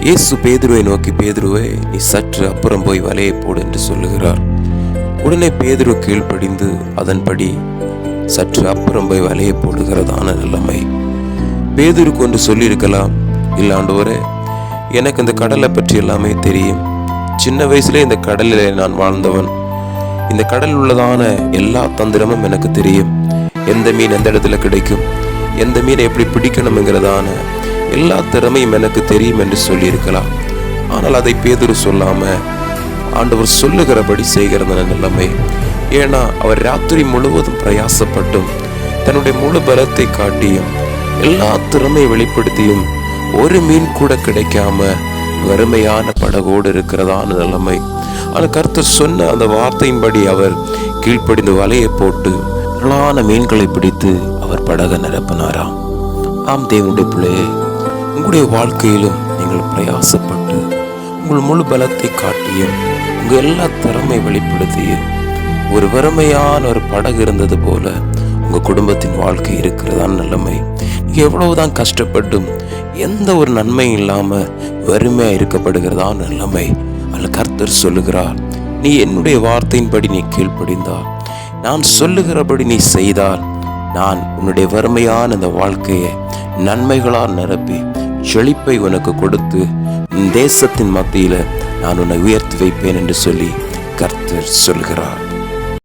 இயேசு பேதுருவை நோக்கி, பேதுருவே, நீ சற்று அப்புறம் போய் வலையை போடு என்று சொல்லுகிறார். உடனே பேதுரு கீழ்ப்படிந்து அதன்படி சற்று அப்புறம் போய் வலையை போடுகிறதான நிலைமை. பேதுருக்கு ஒன்று சொல்லியிருக்கலாம், இல்லை ஆண்டவரே, எனக்கு இந்த கடலை பற்றி எல்லாமே தெரியும். சின்ன வயசுல இந்த கடலில் நான் வாழ்ந்தவன். இந்த கடலில் உள்ளதான எல்லா தந்திரமும் எனக்கு தெரியும். எந்த மீன் எந்த இடத்துல கிடைக்கும், எந்த மீனை எப்படி பிடிக்கணுங்கிறதான எல்லா திறமையும் எனக்கு தெரியும் என்று சொல்லியிருக்கலாம். ஆனால் அதை பேதுரு சொல்லாம ஆண்டவர் சொல்லுகிறபடி செய்கிற நிலைமை. ஏன்னா அவர் ராத்திரி முழுவதும் பிரயாசப்பட்டும் தன்னுடைய முழு பலத்தை காட்டியும் எல்லா திறமையை வெளிப்படுத்தியும் ஒரு மீன் கூட கிடைக்காம வறுமையான படகோடு இருக்கிறதான நிலைமை. ஆனால் கர்த்தர் சொன்ன அந்த வார்த்தையின்படி அவர் கீழ்ப்படிந்து வலையை போட்டு திரளான மீன்களை பிடித்து அவர் படகை நிரப்பினாராம். ஆம் தேவனுடைய பிள்ளையே, உங்களுடைய வாழ்க்கையிலும் நீங்கள் பிரயாசப்பட்டு உங்கள் முழு பலத்தை காட்டியும் உங்கள் எல்லா திறமை வெளிப்படுத்தியும் ஒரு வறுமையான ஒரு படகு இருந்தது போல உங்கள் குடும்பத்தின் வாழ்க்கை இருக்கிறதான நிலைமை. நீங்கள் எவ்வளவுதான் கஷ்டப்பட்டும் எந்த ஒரு நன்மையும் இல்லாமல் வறுமையாக இருக்கப்படுகிறதான நிலைமை. அதில் கர்த்தர் சொல்லுகிறார், நீ என்னுடைய வார்த்தையின்படி நீ கீழ்ப்படிந்தால், நான் சொல்லுகிறபடி நீ செய்தால், நான் உன்னுடைய வறுமையான இந்த வாழ்க்கையை நன்மைகளால் நிரப்பி செழிப்பை உனக்கு கொடுத்து தேசத்தின் மத்தியில் நான் உன்னை உயர்த்தி வைப்பேன் என்று சொல்லி கர்த்தர் சொல்கிறார்.